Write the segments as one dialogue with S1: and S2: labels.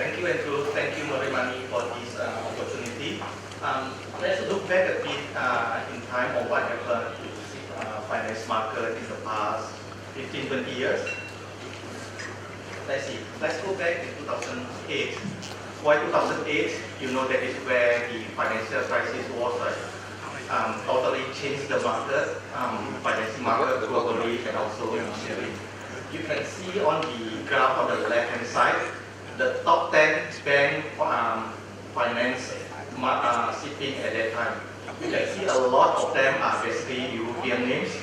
S1: Thank you, Andrew. Thank you, Maritime, for this opportunity. Let's look back a bit in time on what happened to the finance market in the past 15-20 years. Let's see. Let's go back in 2008. Why 2008? You know that is where the financial crisis was, right? Totally changed the market, financing market globally and also nationally. You can see on the graph on the left-hand side, the top 10 bank finance shipping at that time. You can see a lot of them are basically European names,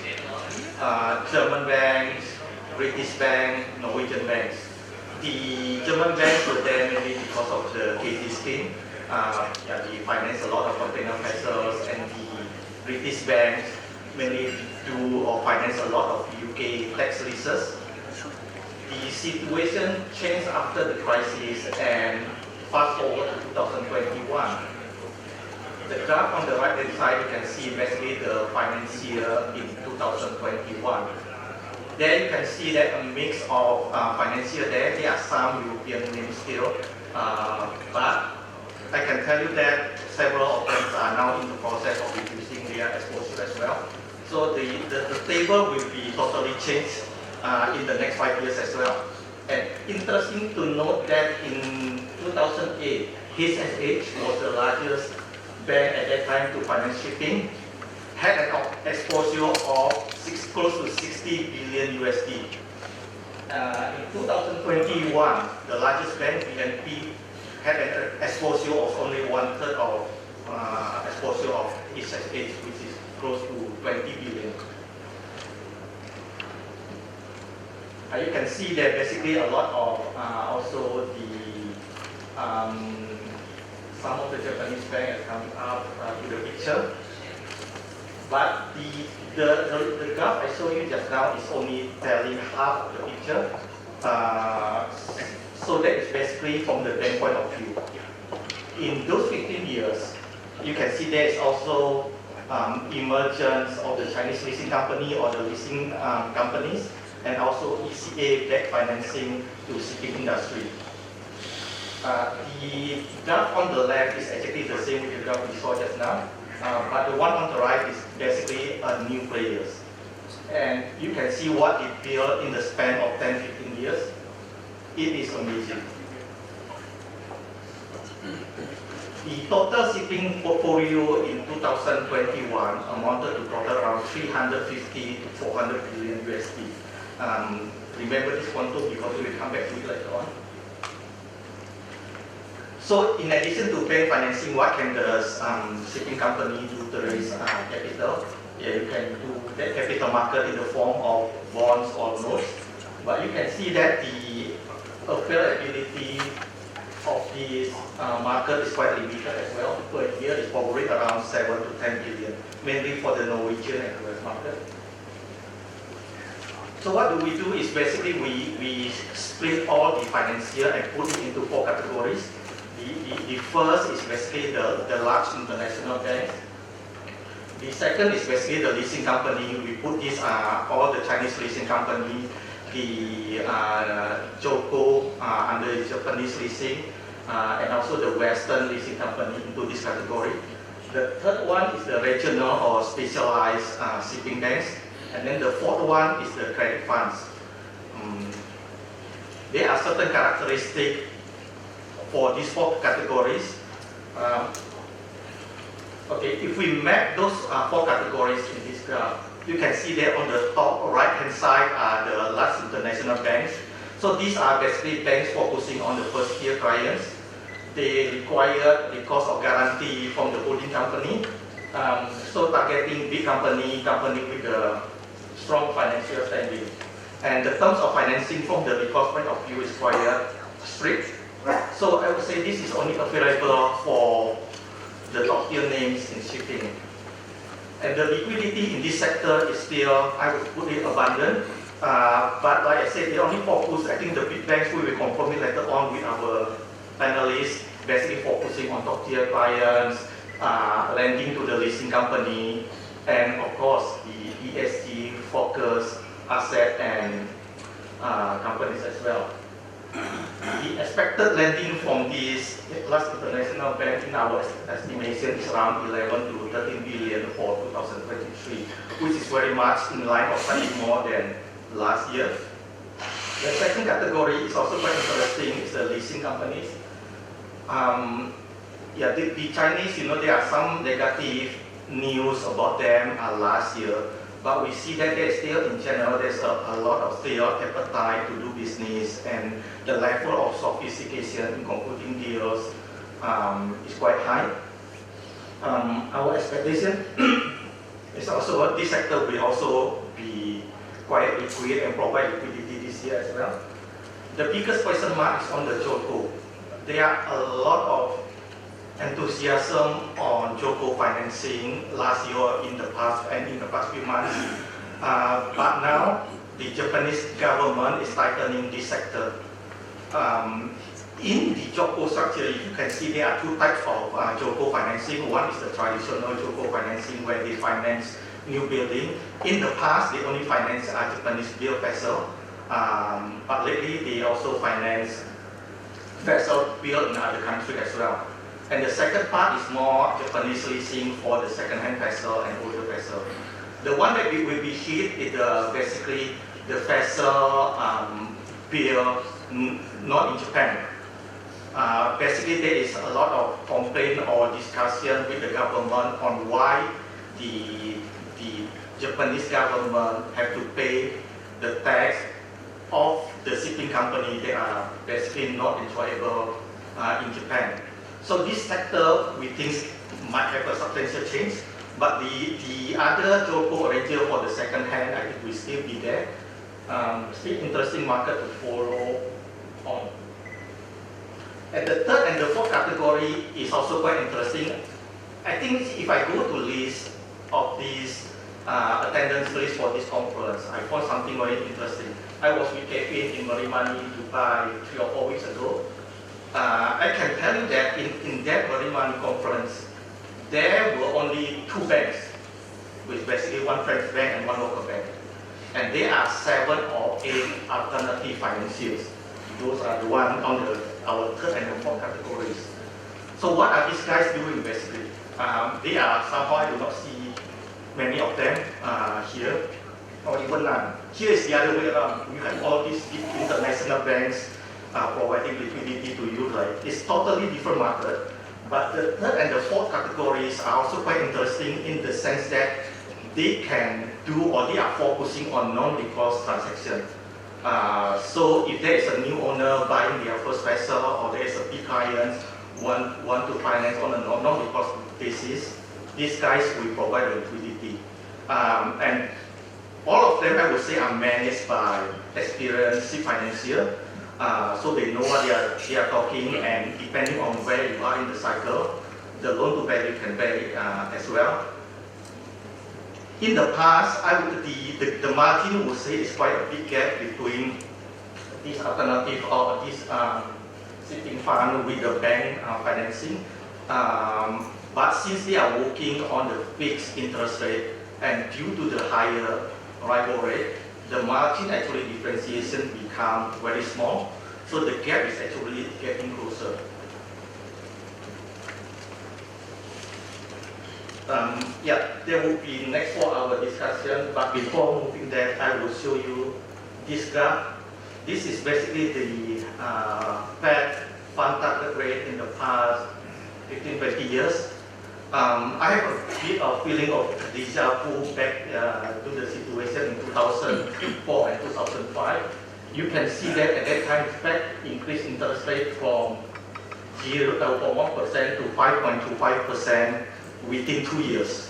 S1: German banks, British banks, Norwegian banks. The German banks were there mainly because of the KT scheme. They finance a lot of container vessels, and the British banks mainly do or finance a lot of UK tax leases. The situation changed after the crisis, and fast forward to 2021. The graph on the right hand side, you can see basically the financier in 2021. There you can see that a mix of financier there. There are some European names still, but I can tell you that several of them are now in the process of reducing their exposure as well. So the table will be totally changed in the next 5 years as well. And interesting to note that in 2008, HSH was the largest bank at that time to finance shipping, had an exposure of close to 60 billion USD. In 2021, the largest bank, BNP, had an exposure of only 1/3 of exposure of HSH, which is close to 20 billion. You can see that basically a lot of also the some of the Japanese banks are coming up to the picture. But the graph I showed you just now is only telling half of the picture. So that is basically from the bank point of view. In those 15 years, you can see there is also emergence of the Chinese leasing company or the leasing companies, and also ECA-backed financing to shipping industry. The graph on the left is actually the same with the graph we saw just now, but the one on the right is basically new players. And you can see what it built in the span of 10-15 years. It is amazing. The total shipping portfolio in 2021 amounted to total around 350 to 400 billion USD. Remember this quantum because we will come back to it later on. So in addition to bank financing, what can the shipping company do to raise capital? You can do that capital market in the form of bonds or notes. But you can see that the availability of this market is quite limited as well. Per year is probably around 7 to 10 billion, mainly for the Norwegian and US market. So what do we do is basically we split all the financier and put it into 4 categories. The first is basically the large international banks. The second is basically the leasing company. We put this all the Chinese leasing company, the JOCO under the Japanese leasing, and also the Western leasing company into this category. The third one is the regional or specialized shipping banks. And then the fourth one is the credit funds. There are certain characteristics for these 4 categories. If we map those 4 categories in this graph, you can see there on the top right-hand side are the large international banks. So these are basically banks focusing on the first-tier clients. They require the cost of guarantee from the holding company. So targeting big company with a strong financial standing. And the terms of financing from the recourse point of view is quite strict. So I would say this is only available for the top tier names in shipping. And the liquidity in this sector is still, I would put it, abundant. But like I said, they only focus, I think the big banks we will confirm it later on with our panelists, basically focusing on top tier clients, lending to the leasing company, and of course the ESG focused asset and companies as well. The expected lending from this last international bank in our estimation is around 11 to 13 billion for 2023, which is very much in line or slightly more than last year. The second category is also quite interesting, is the leasing companies. The Chinese, there are some negative news about them last year, but we see that there's still, in general, there's a lot of still appetite to do business, and the level of sophistication in concluding deals is quite high. Our expectation is also that this sector will also be quite liquid and provide liquidity this year as well. The biggest question mark is on the JOLCO. There are a lot of enthusiasm on JOLCO financing last year, in the past few months. But now the Japanese government is tightening this sector. In the JOLCO structure, you can see there are two types of JOLCO financing. One is the traditional JOLCO financing, where they finance new building. In the past, they only finance Japanese built vessel, but lately they also finance vessel built in other countries as well. And the second part is more Japanese leasing for the second-hand vessel and older vessel. The one that will be hit is basically the vessel built not in Japan. Basically, there is a lot of complaint or discussion with the government on why the Japanese government have to pay the tax of the shipping company that are basically not enjoyable in Japan. So this sector, we think, might have a substantial change, but the other JOLCO arranger for the second hand, I think will still be there. Still interesting market to follow on. And the third and the fourth category is also quite interesting. I think if I go to list of these attendance list for this conference, I found something very interesting. I was with Kevin in Maritime, Dubai 3 or 4 weeks ago. I can tell you that in that Maritime conference, there were only 2 banks, with basically one French bank and one local bank. And there are 7 or 8 alternative financiers. Those are the ones on our third and the fourth categories. So what are these guys doing basically? They are somehow, I do not see many of them here, or even none. Here is the other way around. You have all these international banks providing liquidity to you, right? It's totally different market. But the third and the fourth categories are also quite interesting in the sense that they can do, or they are focusing on non-recourse transaction. So if there is a new owner buying their first vessel, or there is a big client want to finance on a non-recourse basis, these guys will provide liquidity. And all of them, I would say, are managed by experienced financiers. So they know what they are talking, and depending on where you are in the cycle, the loan to value can vary as well. In the past, the margin would say is quite a big gap between this alternative or this shipping fund with the bank financing. But since they are working on the fixed interest rate, and due to the higher arrival rate, the margin actually differentiation become very small. So the gap is actually getting closer. There will be next 4 hour discussion, but before moving there, I will show you this graph. This is basically the Fed fund target rate in the past 15-20 years. I have a bit of feeling of deja vu back to the situation in 2004 and 2005. You can see that at that time, Fed increased interest rate from 1% to 5.25% within 2 years.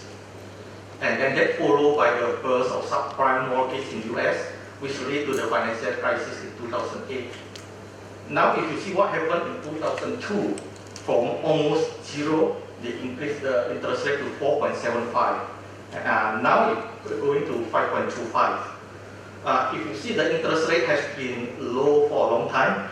S1: And then that followed by the burst of subprime mortgage in US, which led to the financial crisis in 2008. Now if you see what happened in 2002, from almost 0, they increased the interest rate to 4.75. Now it's going to 5.25. If you see the interest rate has been low for a long time,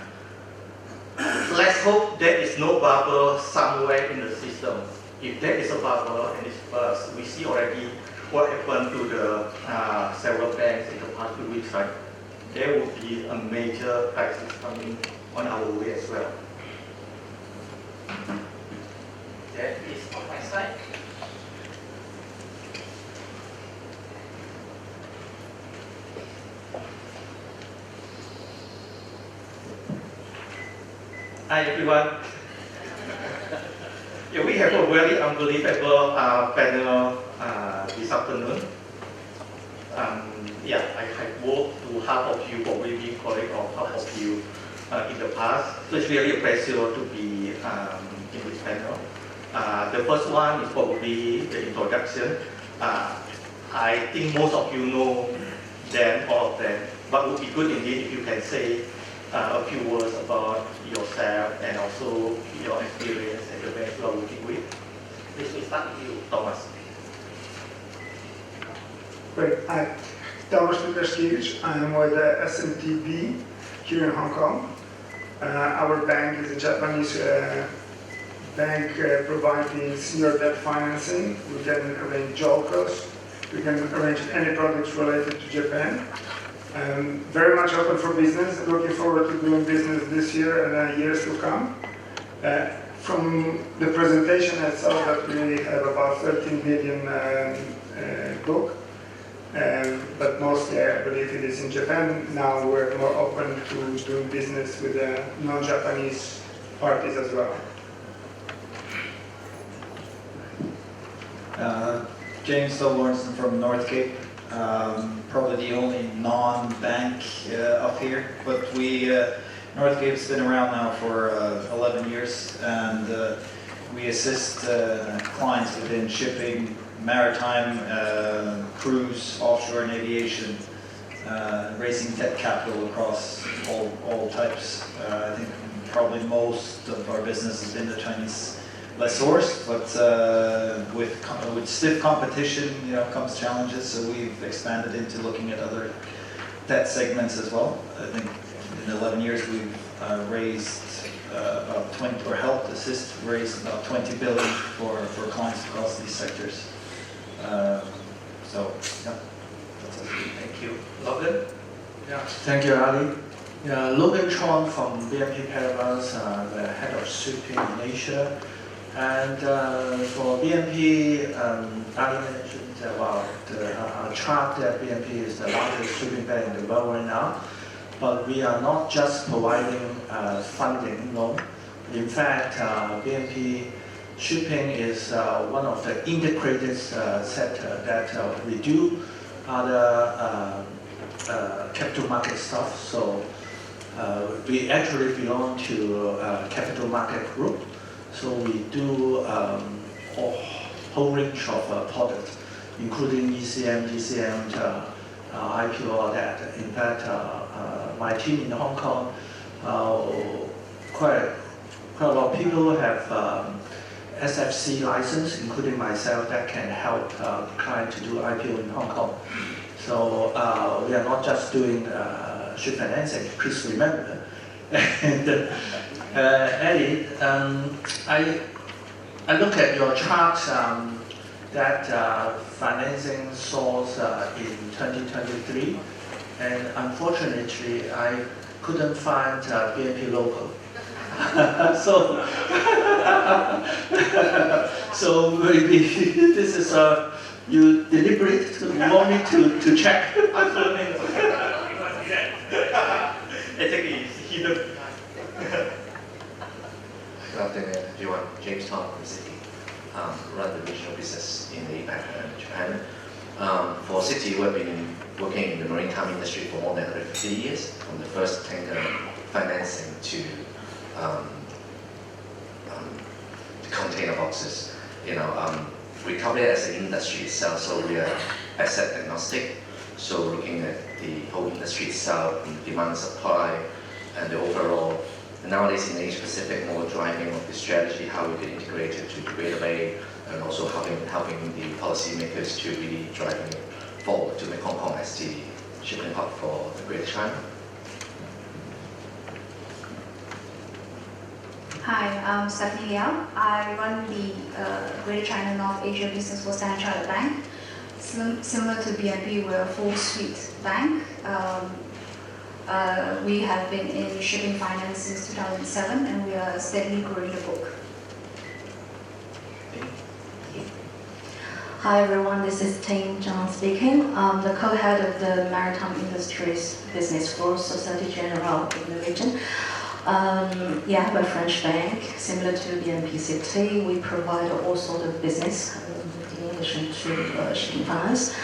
S1: let's hope there is no bubble somewhere in the system. If there is a bubble and it's burst, we see already what happened to the several banks in the past few weeks, right? There will be a major crisis coming on our way as well. That is on my side. Hi everyone. Yeah, we have a very unbelievable panel this afternoon. Yeah, I have worked to half of you, probably colleague of half of you in the past. So it's really a pleasure to be in this panel. The first one is probably the introduction. I think most of you know them, all of them, but it would be good indeed if you can say a few words about yourself and also your experience and the bank you are working with. Please, we start with you, Tomasz.
S2: Great. Hi, Tomasz Pietraszkiewicz. I'm with SMTB here in Hong Kong. Our bank is a Japanese bank providing senior debt financing. We can arrange JOLCOs. We can arrange any products related to Japan. Very much open for business. Looking forward to doing business this year and years to come. From the presentation, I saw that we have about 13 billion book. But mostly I believe it is in Japan. Now we're more open to doing business with non-Japanese parties as well.
S3: James Stove-Lorentzen from NorthCape. Probably the only non-bank up here, but NorthCape's been around now for 11 years, and we assist clients within shipping, maritime, cruise, offshore and aviation, raising debt capital across all types. I think probably most of our business has been the Chinese lessors, but with stiff competition, comes challenges. So we've expanded into looking at other debt segments as well. I think in 11 years we've raised about 20, or helped assist raise about 20 billion for clients across these sectors. So yeah, that's it.
S1: Thank you. Logan?
S4: Yeah, thank you, Ali. Yeah, Logan Chong from BNP Paribas, the head of shipping in Asia. And for BNP, Ali mentioned about the chart that BNP is the largest shipping bank in the world right now. But we are not just providing funding, no. In fact, BNP shipping is one of the integrated sector that we do other capital market stuff. So we actually belong to capital market group. So we do a whole range of products, including ECM, DCM, IPO, all that. In fact, my team in Hong Kong, quite a lot of people have SFC license, including myself, that can help client to do IPO in Hong Kong. So we are not just doing ship financing, please remember. And Eddie, I look at your chart that financing source in 2023, and unfortunately I couldn't find BNP logo. So maybe this is you deliberate want me to check.
S1: Absolutely. I think it's hidden.
S5: Good afternoon, everyone. James Tong from Citi. Run the regional business in APAC and Japan. For Citi, we've been working in the maritime industry for more than 50 years, from the first tanker financing to container boxes. We cover it as an industry itself, so we are asset agnostic. So looking at the whole industry itself, the demand and supply, and the overall. Nowadays in Asia Pacific, more driving of the strategy, how we can integrate it to the Greater Bay, and also helping the policymakers to really driving it forward to make Hong Kong as the shipping hub for the Greater China.
S6: Hi, I'm Stephanie Leow. I run the Greater China North Asia business for Standard Chartered Bank. Similar to BNP, we're a full suite bank. We have been in shipping finance since 2007, and we are steadily growing the book.
S7: Hi everyone, this is Ting, Zhang speaking. I'm the co-head of the Maritime Industries business for Societe Generale in the region. We have a French bank, similar to BNP Citi. We provide all sorts of business in addition to shipping finance.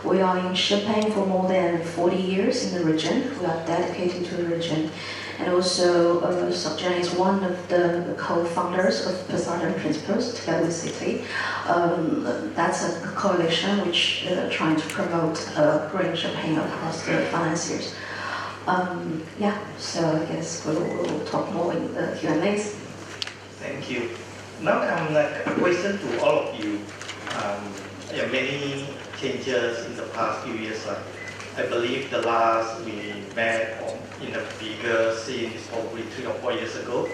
S7: We are in shipping for more than 40 years in the region. We are dedicated to the region. And also, Zhang is one of the co-founders of Poseidon Principles, together with Citi. That's a coalition which trying to promote green shipping across the financiers. So I guess we'll talk more in the Q&As.
S1: Thank you. Now a question to all of you. Many changes in the past few years. I believe the last we met in a bigger scene is probably 3 or 4 years ago.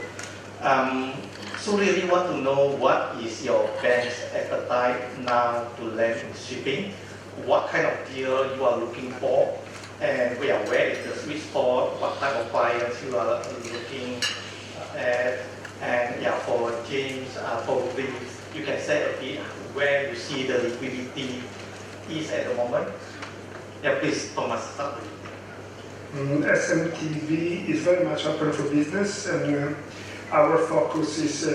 S1: So really want to know what is your bank's appetite now to lend in shipping? What kind of deal you are looking for? And where is the sweet spot? What type of clients you are looking at? And for James, probably you can say a bit where you see the liquidity is at the moment. Please, Tomasz, start with you.
S2: SMTB is very much open for business, and our focus is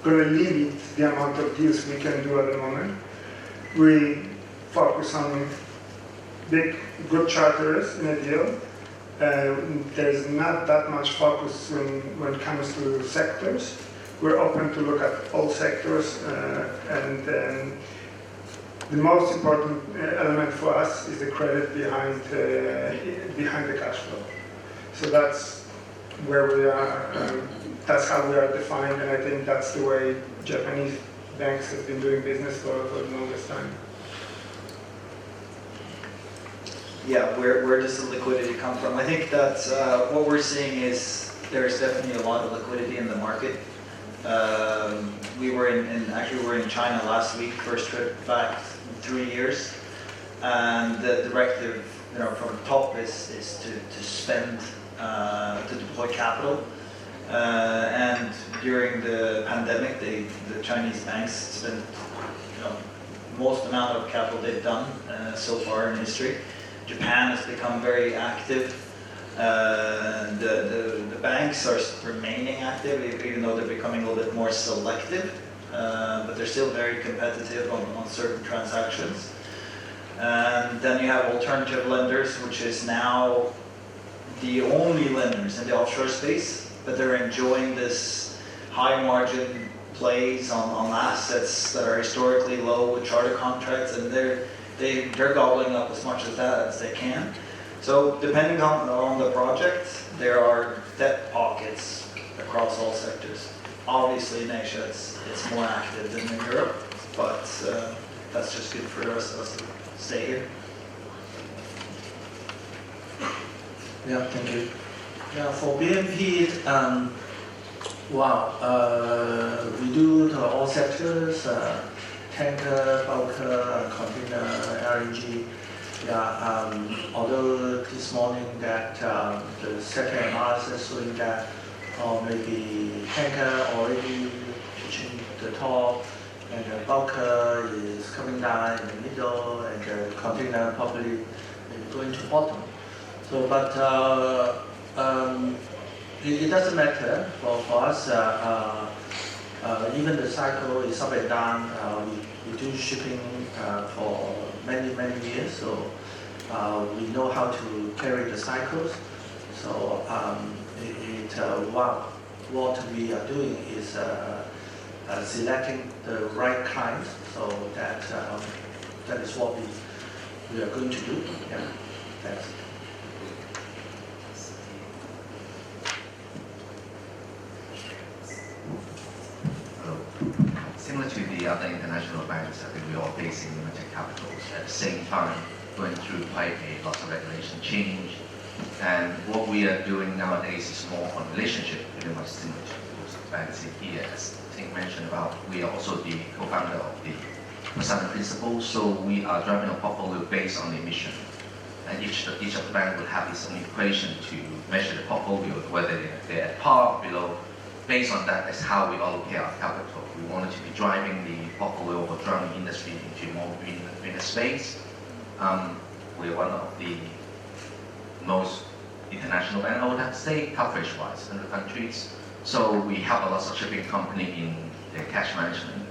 S2: going to limit the amount of deals we can do at the moment. We focus on big, good charters in a deal. There's not that much focus when it comes to sectors. We're open to look at all sectors, and the most important element for us is the credit behind the cash flow. So that's where we are. That's how we are defined, and I think that's the way Japanese banks have been doing business for the longest time.
S3: Where does the liquidity come from? I think that what we're seeing is there's definitely a lot of liquidity in the market. We were in China last week, first trip back in 3 years, and the directive, from the top is to spend, to deploy capital. And during the pandemic, the Chinese banks spent, most amount of capital they've done so far in history. Japan has become very active. The banks are remaining active, even though they're becoming a little bit more selective, but they're still very competitive on certain transactions. And then you have alternative lenders, which is now the only lenders in the offshore space, but they're enjoying this high margin plays on assets that are historically low with charter contracts, and they're gobbling up as much of that as they can. So depending on the project, there are debt pockets across all sectors. Obviously in Asia it's more active than in Europe, but that's just good for the rest of us to stay here.
S4: Thank you. For BNP, we do all sectors, tanker, bulker, container, LNG. Although this morning that the second analysis showing that maybe tanker already reaching the top, and the bulker is coming down in the middle, and the container probably going to bottom. So, but it doesn't matter for us. Even the cycle is up and down. We do shipping for many years, so we know how to carry the cycles. So what we are doing is selecting the right clients. So that is what we are going to do. Thanks.
S5: Similar to the other international banks, I think we all facing limited capitals. At the same time, going through quite a lot of regulation change. And what we are doing nowadays is more on relationship, pretty much similar to those banks here. As Ting mentioned about, we are also the co-founder of the Poseidon Principles, so we are driving a portfolio based on the emission. and each of the bank will have its own equation to measure the portfolio, whether they're at par or below. Based on that, that's how we allocate our capital. We wanted to be driving the portfolio or driving the industry into more greener space. We're one of the most international bank, I would have to say, coverage-wise in the countries. So we help a lot of shipping company in their cash management,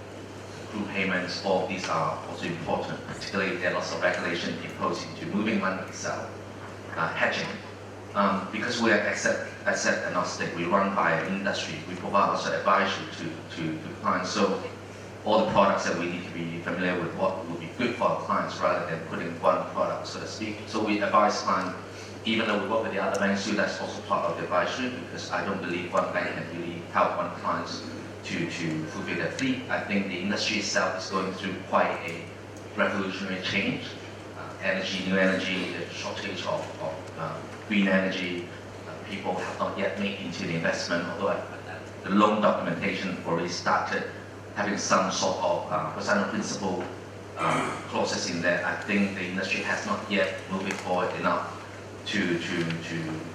S5: group payments. All of these are also important, particularly there are lots of regulation imposed into moving money itself, hedging. Because we are asset agnostic, we run by an industry, we provide also advisory to clients. So all the products that we need to be familiar with what will be good for our clients rather than putting one product, so to speak. So we advise clients, even though we work with the other banks too, that's also part of the advisory, because I don't believe one bank can really help one clients to fulfill their fleet. I think the industry itself is going through quite a revolutionary change. New energy, the shortage of green energy, people have not yet made into the investment, although the loan documentation already started having some sort of percent principle clauses in there. I think the industry has not yet moved forward enough to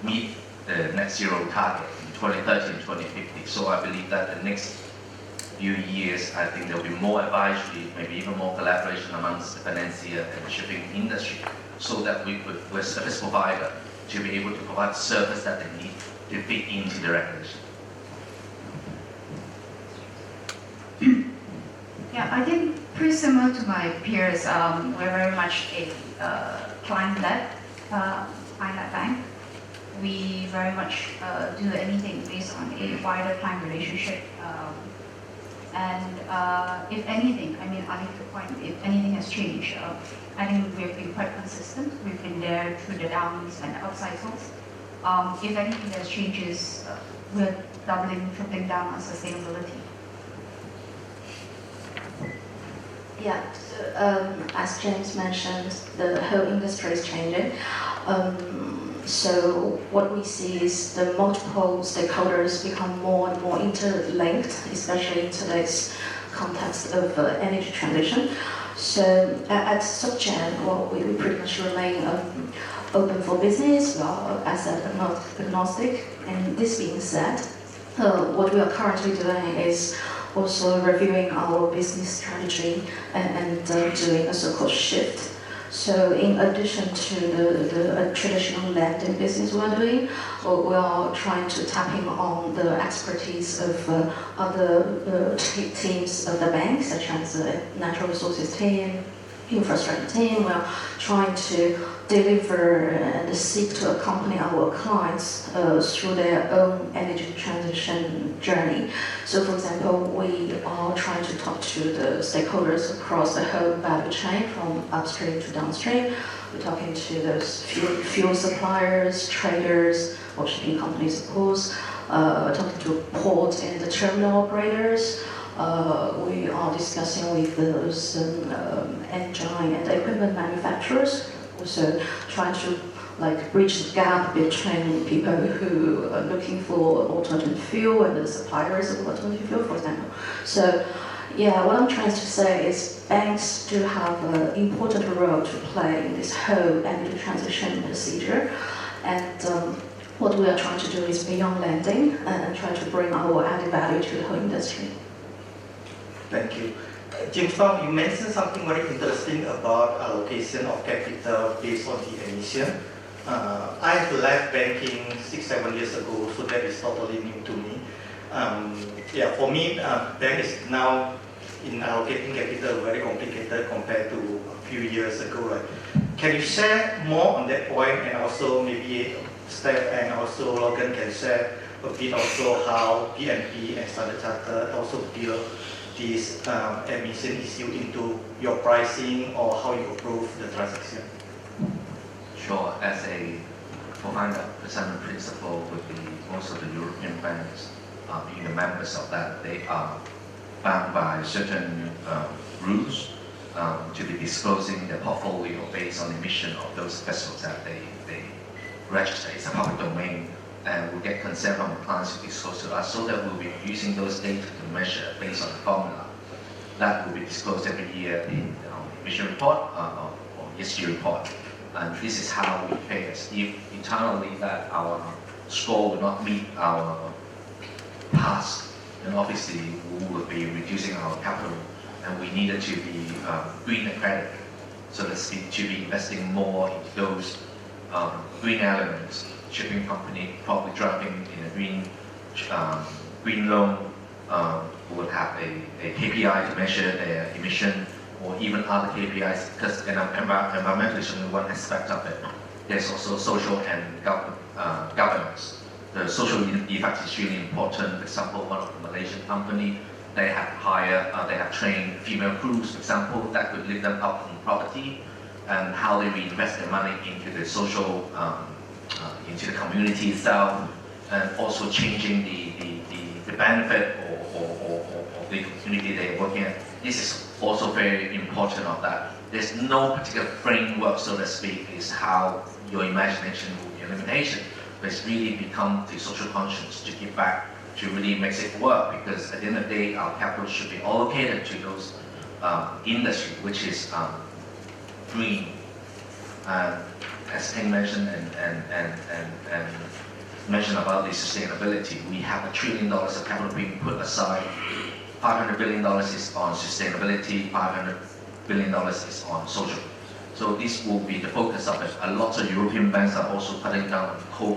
S5: meet the net zero target in 2030 and 2050. So I believe that the next few years, I think there will be more advisory, maybe even more collaboration amongst the financier and the shipping industry, so that we're a service provider to be able to provide the service that they need to fit into the regulation.
S6: Yeah, I think pretty similar to my peers. We're very much a client-led bank. We very much do anything based on a wider client relationship. If anything, I mean, I think the point, if anything has changed, I think we've been quite consistent. We've been there through the downs and up cycles. If anything there's changes, we're doubling, tripling down on sustainability.
S7: Yeah, as James mentioned, the whole industry is changing. So what we see is the multiple stakeholders become more and more interlinked, especially in today's context of energy transition. So at SocGen, well, we pretty much remain open for business, asset agnostic. And this being said, what we are currently doing is also reviewing our business strategy and doing a so-called shift. So in addition to the traditional lending business we're doing, we are trying to tap in on the expertise of other teams of the bank, such as the natural resources team, infrastructure team. We're trying to deliver and seek to accompany our clients through their own energy transition journey. So for example, we are trying to talk to the stakeholders across the whole value chain from upstream to downstream. We're talking to those fuel suppliers, traders, or shipping companies, of course. We're talking to port and the terminal operators. We are discussing with those engine and equipment manufacturers, also trying to bridge the gap between people who are looking for alternative fuel and the suppliers of alternative fuel, for example. So, yeah, what I'm trying to say is banks do have an important role to play in this whole energy transition procedure, and what we are trying to do is beyond lending and try to bring our added value to the whole industry.
S1: Thank you. James, you mentioned something very interesting about allocation of capital based on the emission. I have left banking 6-7 years ago, so that is totally new to me. For me, bank is now in allocating capital very complicated compared to a few years ago. Right? Can you share more on that point, and also maybe Steph and also Logan can share a bit also how BNP and Standard Chartered also deal this emission issue into your pricing or how you approve the transaction?
S5: Sure. As a provider percent principle with most of the European banks being the members of that, they are bound by certain rules to be disclosing their portfolio based on the emission of those vessels that they register. It's a public domain, and we get consent from the clients to disclose to us, so that we'll be using those data to measure based on the formula. That will be disclosed every year in the emission report or ESG report. and this is how we pay us. If internally that our score will not meet our task, then obviously we will be reducing our capital, and we needed to be green accredited, so to speak, to be investing more into those green elements. Shipping company probably driving in a green loan would have a KPI to measure their emission, or even other KPIs, because environmental is only one aspect of it. There's also social and governance. The social effect is really important. For example, one of the Malaysian company, they have trained female crews, for example, that could lift them up from poverty, and how they reinvest their money into the social, into the community itself, and also changing the benefit of the community they're working in. This is also very important of that. There's no particular framework, so to speak, is how your imagination will be elimination, but it's really become the social conscience to give back, to really make it work, because at the end of the day, our capital should be allocated to those industry, which is green. As Ting mentioned and mentioned about the sustainability, we have $1 trillion of capital being put aside. $500 billion is on sustainability, $500 billion is on social. So this will be the focus of it. A lot of European banks are also cutting down on coal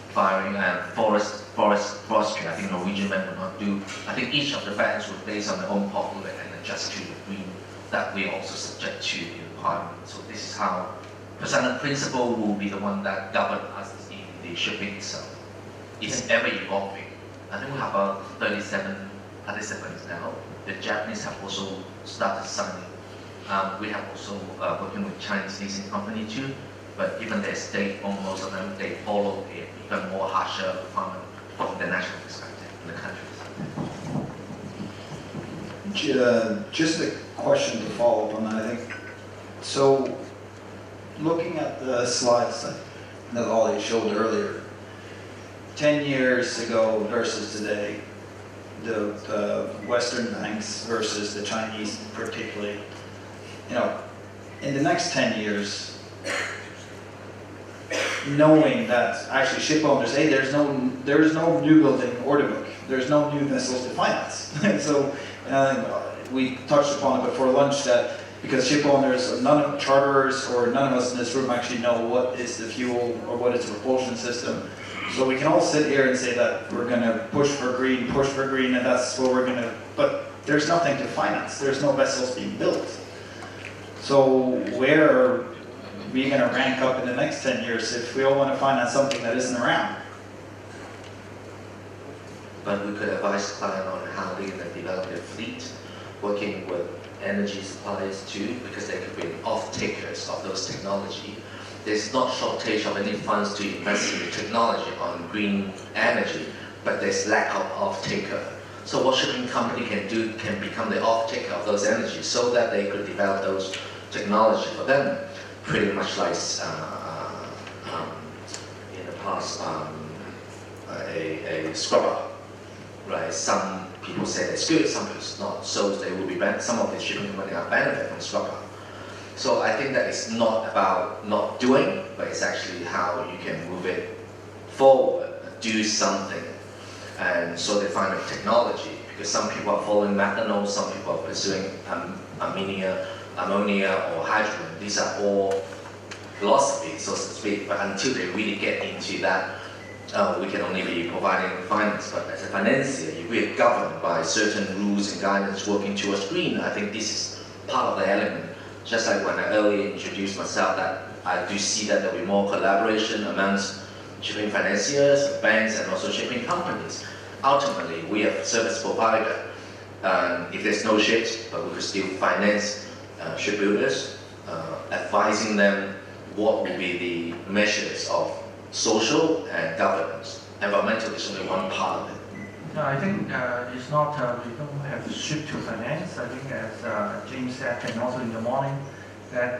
S5: firing and forestry. I think Norwegian bank will not do. I think each of the banks will base on their own portfolio and adjust to the green that we are also subject to in Parliament. So this is how President Principle will be the one that governs us in the shipping itself. It's ever evolving. I think we have about 37 participants now. The Japanese have also started signing. We have also working with Chinese leasing company too, but given their state-owned, most of them, they follow a even more harsher requirement from the national perspective in the countries.
S3: Just a question to follow up on that, I think. So, looking at the slides that Ollie showed earlier, 10 years ago versus today, the Western banks versus the Chinese particularly, in the next 10 years, knowing that actually ship owners, there's no new building order book, there's no new vessels to finance. So we touched upon it before lunch that because ship owners, none of charterers or none of us in this room actually know what is the fuel or what is the propulsion system. So we can all sit here and say that we're going to push for green, and that's what we're going to, but there's nothing to finance. There's no vessels being built. So where are we going to rank up in the next 10 years if we all want to finance something that isn't around?
S5: But we could advise client on how they're going to develop their fleet, working with energy suppliers too, because they could be off-takers of those technology. There's not shortage of any funds to invest in the technology on green energy, but there's lack of off-taker. So what shipping company can do can become the off-taker of those energies so that they could develop those technology for them, pretty much like in the past a scrubber, right? Some people say it's good, some people it's not. So they will be some of the shipping companies are benefit from scrubber. So I think that it's not about not doing, but it's actually how you can move it forward, do something. And so they find a technology, because some people are following methanol, some people are pursuing ammonia or hydrogen. These are all philosophies, so to speak, but until they really get into that, we can only be providing finance. But as a financier, if we are governed by certain rules and guidance working towards green, I think this is part of the element. Just like when I earlier introduced myself, that I do see that there will be more collaboration amongst shipping financiers, banks, and also shipping companies. Ultimately, we are a service provider. If there's no ships, but we could still finance shipbuilders, advising them what will be the measures of social and governance. Environmental is only one part of it.
S4: No, I think it's not, we don't have to ship to finance. I think as James said, and also in the morning, that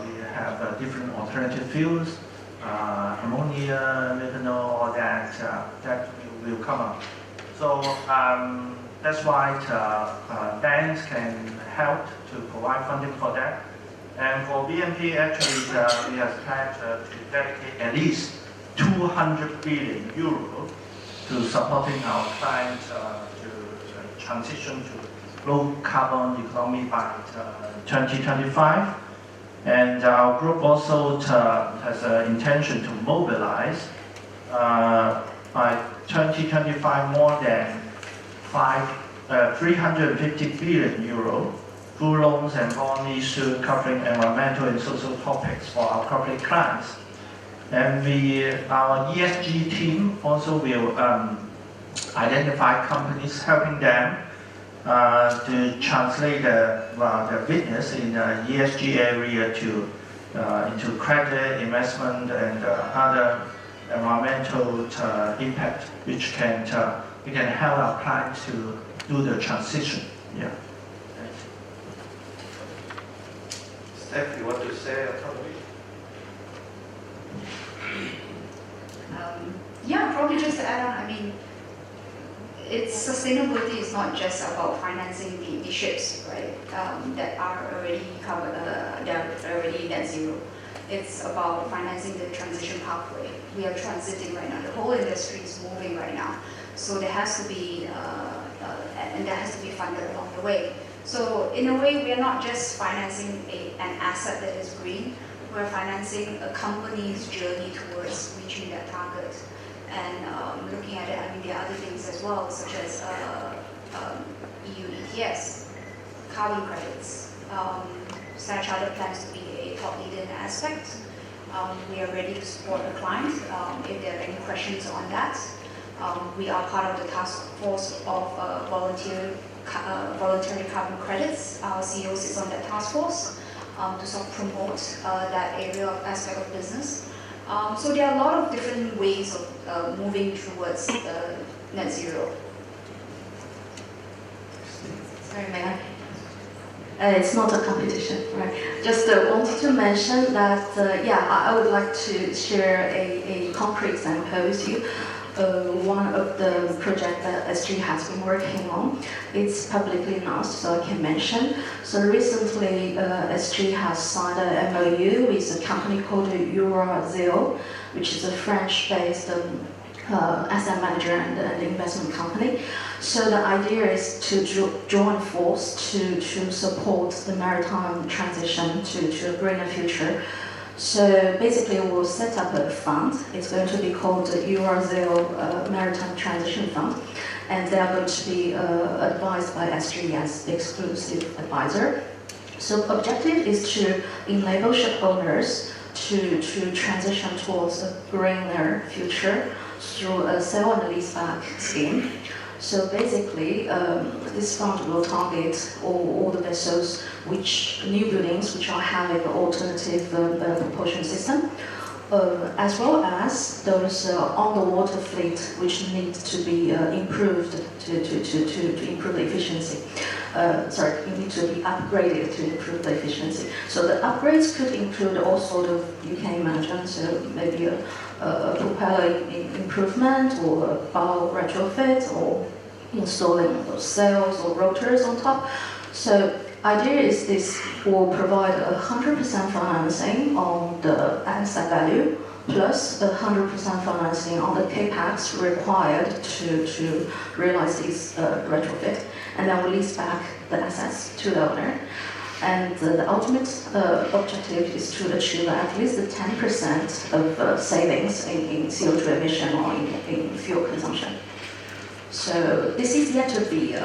S4: we have different alternative fuels, ammonia, methanol, all that will come up. So that's why banks can help to provide funding for that. And for BNP, actually, we have planned to dedicate at least 200 billion euro to supporting our clients to transition to low carbon economy by 2025. And our group also has an intention to mobilize by 2025 more than 350 billion euro through loans and bond issue covering environmental and social topics for our corporate clients. And our ESG team also will identify companies, helping them to translate the business in the ESG area into credit, investment, and other environmental impact, which we can help our clients to do the transition. Yeah.
S1: Steph, you want to say a couple?
S6: Yeah, probably just to add on, I mean, sustainability is not just about financing the ships, right, that are already covered, they're already net zero. It's about financing the transition pathway. We are transiting right now. The whole industry is moving right now. So there has to be, and that has to be funded along the way. So in a way, we are not just financing an asset that is green, we're financing a company's journey towards reaching that target. And looking at it, I mean, there are other things as well, such as EU ETS, carbon credits. Standard Chartered plans to be a top leader in that aspect. We are ready to support the client if there are any questions on that. We are part of the task force of voluntary carbon credits. Our CEO sits on that task force to sort of promote that area of aspect of business. So there are a lot of different ways of moving towards net zero.
S7: Sorry, may I? It's not a competition, right? Just wanted to mention that, I would like to share a concrete example with you. One of the projects that SG has been working on, it's publicly announced, so I can mention. So recently, SG has signed an MOU with a company called Leow, which is a French-based asset manager and investment company. So the idea is to join force to support the maritime transition to a greener future. So basically, we'll set up a fund. It's going to be called the Euro Maritime Transition Fund, and they are going to be advised by SG as the exclusive advisor. So objective is to enable ship owners to transition towards a greener future through a sale and leaseback scheme. So basically, this fund will target all the vessels, new buildings which are having an alternative propulsion system, as well as those on the water fleet which need to be improved to improve the efficiency. Need to be upgraded to improve the efficiency. So the upgrades could include all sort of, you can imagine, so maybe a propeller improvement or a bow retrofit or installing those sails or rotors on top. So idea is this will provide 100% financing on the asset value plus 100% financing on the capex required to realize this retrofit, and then we'll lease back the assets to the owner. And the ultimate objective is to achieve at least 10% of savings in CO2 emission or in fuel consumption. So this is yet to be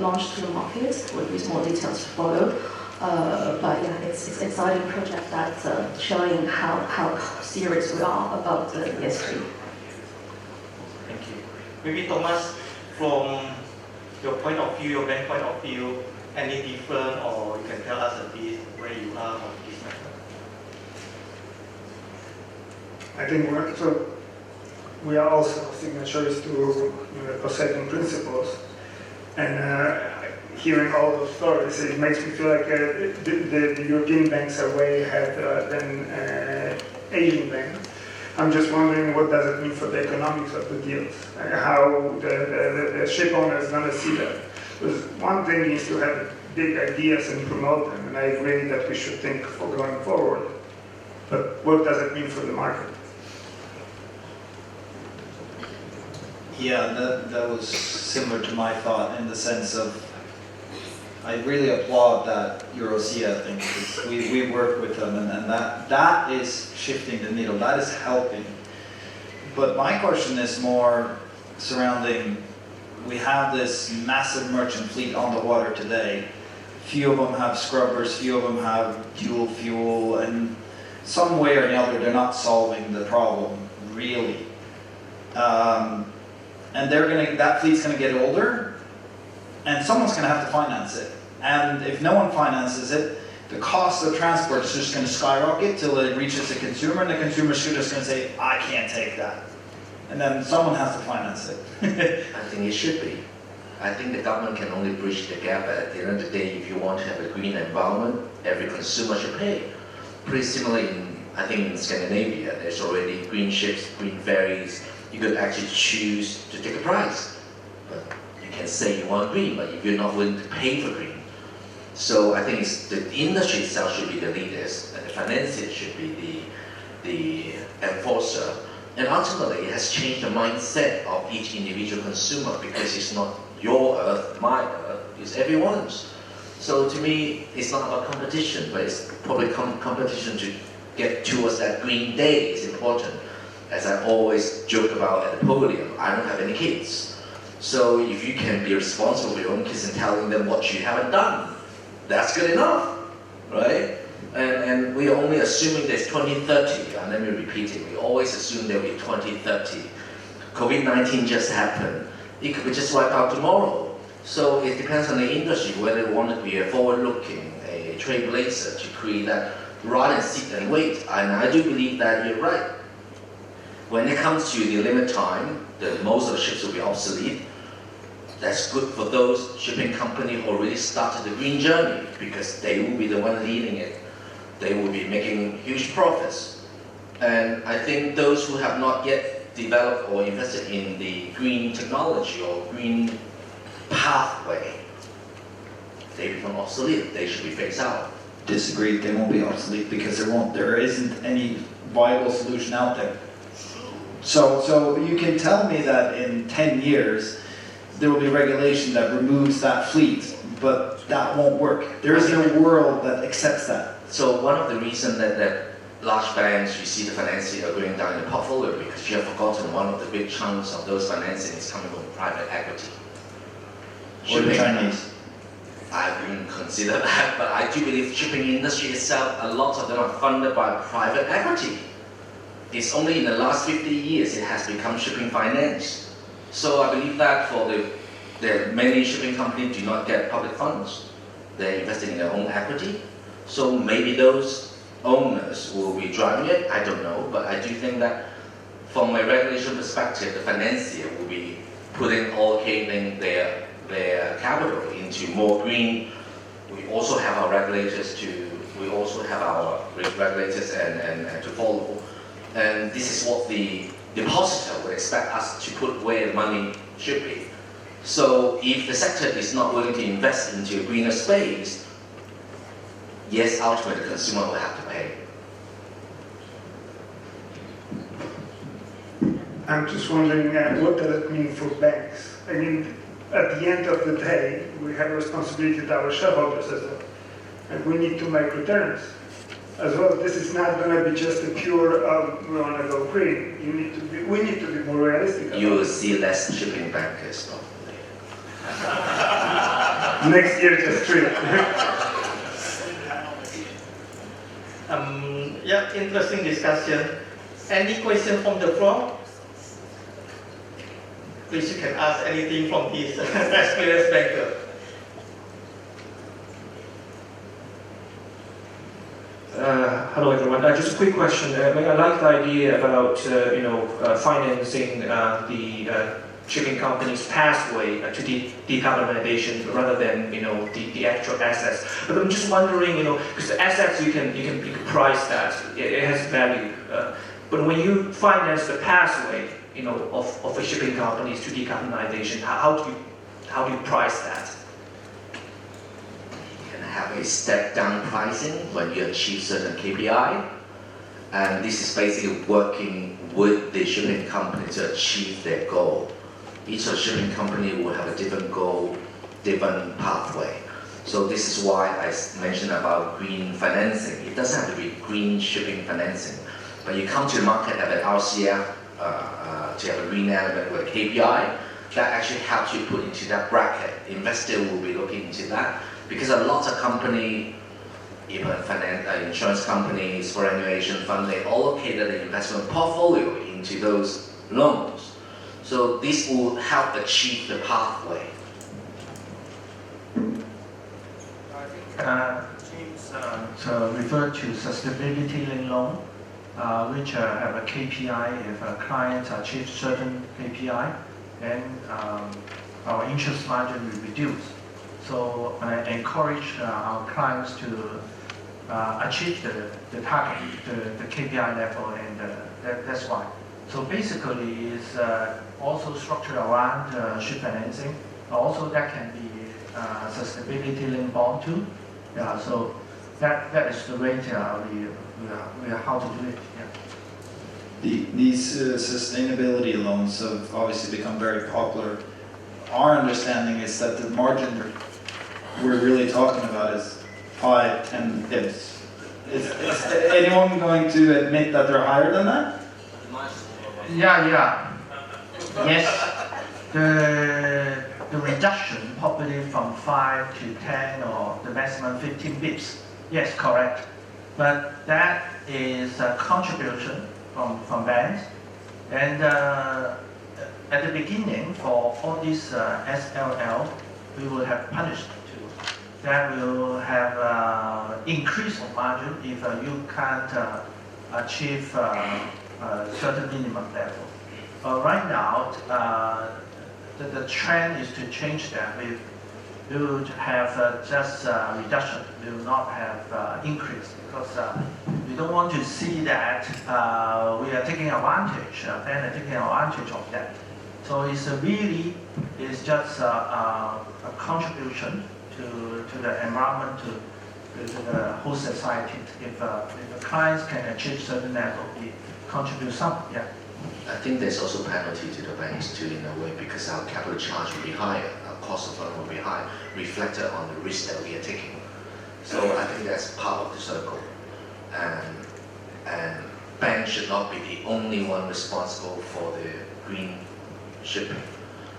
S7: launched to the market with more details to follow. But yeah, it's an exciting project that's showing how serious we are about the ESG.
S1: Thank you. Maybe Tomasz, from your point of view, your bank point of view, any different, or you can tell us a bit where you are on this matter?
S2: I think we are also signatories to Poseidon principles, and hearing all those stories, it makes me feel like the European banks are way ahead than Asian banks. I'm just wondering what does it mean for the economics of the deals, how the ship owner is going to see that. Because one thing is to have a big ideas and promote them, and I agree that we should think for going forward. But what does it mean for the market?
S3: Yeah, that was similar to my thought in the sense of, I really applaud that Eurosia thing, because we work with them, and that is shifting the needle, that is helping. But my question is more surrounding, we have this massive merchant fleet on the water today. Few of them have scrubbers, few of them have dual fuel, and some way or another they're not solving the problem, really. And that fleet's gonna get older, and someone's gonna have to finance it. And if no one finances it, the cost of transport is just gonna skyrocket till it reaches the consumer, and the consumer's just gonna say, I can't take that. And then someone has to finance it.
S5: I think it should be. I think the government can only bridge the gap. At the end of the day, if you want to have a green environment, every consumer should pay. Pretty similar I think in Scandinavia, there's already green ships, green ferries. You could actually choose to take a price. But you can say you want green, but if you're not willing to pay for green. So I think the industry itself should be the leaders, and the financiers should be the enforcer. And ultimately, it has changed the mindset of each individual consumer, because it's not your earth, my earth, it's everyone's. So to me, it's not about competition, but it's probably competition to get towards that green day is important. As I always joke about at the podium, I don't have any kids. So if you can be responsible for your own kids and telling them what you haven't done, that's good enough, right? And we are only assuming there's 2030, and let me repeat it, we always assume there'll be 2030. COVID-19 just happened. It could be just wiped out tomorrow. So it depends on the industry, whether they want to be a forward-looking, a trailblazer to create that, rather than sit and wait. And I do believe that you're right. When it comes to the limit time, most of the ships will be obsolete. That's good for those shipping companies who already started the green journey, because they will be the one leading it. They will be making huge profits. And I think those who have not yet developed or invested in the green technology or green pathway, they become obsolete. They should be phased out.
S3: Disagree, they won't be obsolete because there isn't any viable solution out there. So you can tell me that in 10 years, there will be regulation that removes that fleet, but that won't work. There isn't a world that accepts that.
S5: So one of the reasons that large banks, you see the financing are going down in the portfolio, because you have forgotten one of the big chunks of those financing is coming from private equity.
S3: Or the Chinese.
S5: I wouldn't consider that, but I do believe shipping industry itself, a lot of them are funded by private equity. It's only in the last 50 years it has become shipping finance. So I believe that for the many shipping companies do not get public funds. They're investing in their own equity. So maybe those owners will be driving it, I don't know, but I do think that from a regulation perspective, the financier will be allocating their capital into more green. We also have our regulators and to follow. And this is what the depositor would expect us to put where the money should be. So if the sector is not willing to invest into a greener space, yes, ultimately the consumer will have to pay.
S2: I'm just wondering, what does it mean for banks? I mean, at the end of the day, we have a responsibility to our shareholders as well. And we need to make returns as well. This is not going to be just a pure, we want to go green. We need to be more realistic.
S5: You will see less shipping bankers probably.
S2: Next year, just 3.
S1: Yeah, interesting discussion. Any question from the floor? Please, you can ask anything from this experienced banker.
S8: Hello everyone. Just a quick question. I like the idea about financing the shipping company's pathway to decarbonization rather than the actual assets. But I'm just wondering, because the assets you can price that it has value. But when you finance the pathway, of a shipping companies to decarbonization, how do you price that?
S5: have a step down pricing when you achieve certain KPI. And this is basically working with the shipping company to achieve their goal. Each of the shipping company will have a different goal, different pathway. So this is why I mentioned about green financing. It doesn't have to be green shipping financing, but you come to the market at an RCF to have a green element with a KPI, that actually helps you put into that bracket. Investor will be looking into that because a lot of company, even insurance companies, superannuation fund, they allocated the investment portfolio into those loans. So this will help achieve the pathway.
S4: James referred to sustainability linked loan, which have a KPI. If a client achieves certain KPI, then our interest margin will reduce. So I encourage our clients to achieve the target, the KPI level, and that's why. So basically, it's also structured around ship financing. Also, that can be sustainability linked bond too. Yeah, so that is the way we are how to do it. Yeah.
S3: These sustainability loans have obviously become very popular. Our understanding is that the margin we're really talking about is 5-10 pips. Is anyone going to admit that they're higher than that?
S4: Yeah. Yes. The reduction probably from 5 to 10 or the maximum 15 bips. Yes, correct. But that is a contribution from banks. And at the beginning, for all these SLL, we will have punished too. That will have increase of margin if you can't achieve a certain minimum level. But right now, the trend is to change that. We would have just reduction. We will not have increase because we don't want to see that we are taking advantage. Banks are taking advantage of that. So it's just a contribution to the environment, to the whole society. If the clients can achieve certain level, we contribute some. Yeah.
S5: I think there's also penalty to the banks too in a way because our capital charge will be higher, our cost of fund will be high, reflected on the risk that we are taking. So I think that's part of the circle. And banks should not be the only one responsible for the green shipping.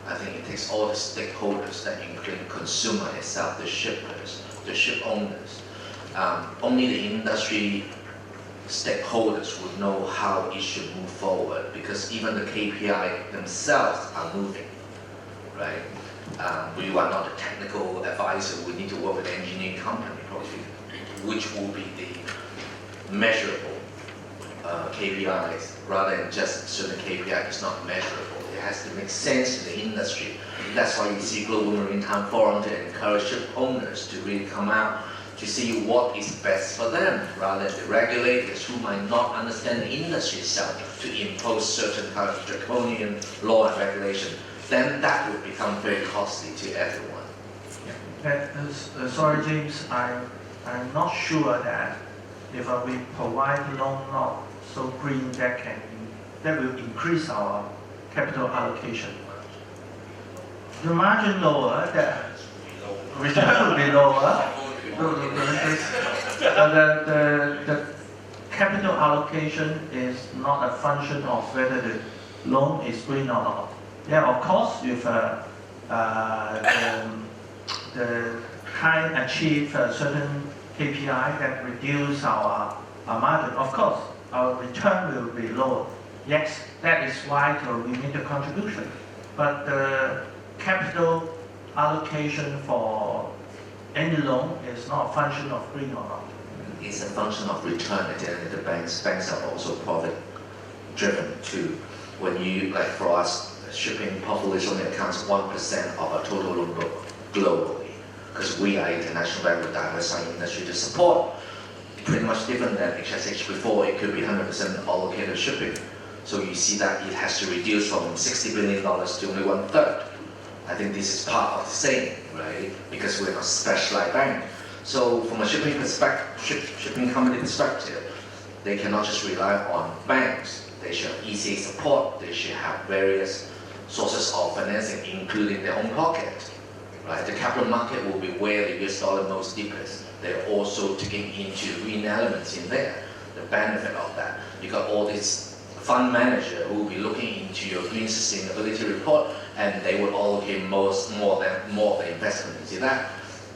S5: I think it takes all the stakeholders that include consumer itself, the shippers, the ship owners. Only the industry stakeholders would know how it should move forward because even the KPI themselves are moving, right? We are not a technical advisor. We need to work with an engineering company, probably, which will be the measurable KPIs rather than just certain KPI is not measurable. It has to make sense to the industry. That's why you see Global Maritime Forum to encourage ship owners to really come out to see what is best for them, rather than the regulators who might not understand the industry itself to impose certain kind of draconian law and regulation. Then that would become very costly to everyone.
S4: Sorry, James, I'm not sure that if we provide loan not so green, that will increase our capital allocation. The margin lower, the return will be lower. The capital allocation is not a function of whether the loan is green or not. Yeah, of course, if the client achieve a certain KPI that reduce our margin, of course, our return will be lower. Yes, that is why we need a contribution. But the capital allocation for any loan is not a function of green or not.
S5: It's a function of return at the end of the banks. Banks are also profit driven too. When you, like for us, shipping population only accounts 1% of our total loan book globally. Because we are international bank with diversified industry to support. Pretty much different than HSH before, it could be 100% allocated shipping. So you see that it has to reduce from $60 billion to only 1/3. I think this is part of the same, right? Because we're not a specialized bank. So from a shipping company perspective, they cannot just rely on banks. They should have ECA support. They should have various sources of financing, including their own pocket. Right? The capital market will be where the US dollar most deepest. They're also taking into green elements in there. The benefit of that, you got all these fund manager who will be looking into your green sustainability report, and they will allocate more of the investment into that.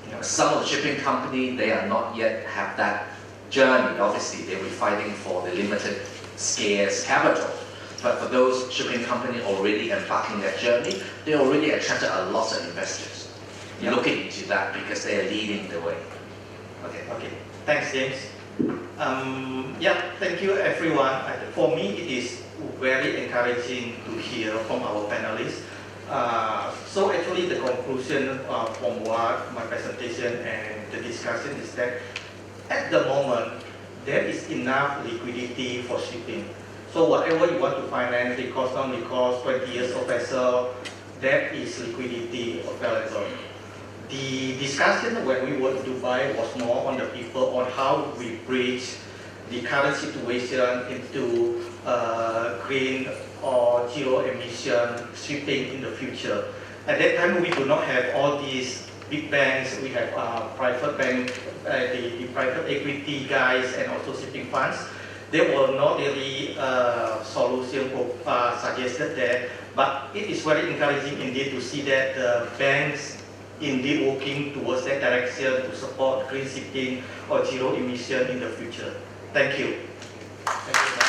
S5: You know, some of the shipping company, they are not yet have that journey. Obviously, they'll be fighting for the limited, scarce capital. But for those shipping company already embarking that journey, they already attracted a lot of investors looking into that because they are leading the way. Okay.
S1: Okay. Thanks, James. Thank you, everyone. For me, it is very encouraging to hear from our panelists. So actually, the conclusion from what my presentation and the discussion is that at the moment, there is enough liquidity for shipping. So whatever you want to finance, it costs not because 20 years of vessel, there is liquidity available. The discussion when we were in Dubai was more on the people on how we bridge the current situation into green or zero emission shipping in the future. At that time, we do not have all these big banks. We have private bank, the private equity guys, and also shipping funds. There were not really solution suggested there, but it is very encouraging indeed to see that the banks indeed working towards that direction to support green shipping or zero emission in the future. Thank you. Thank you.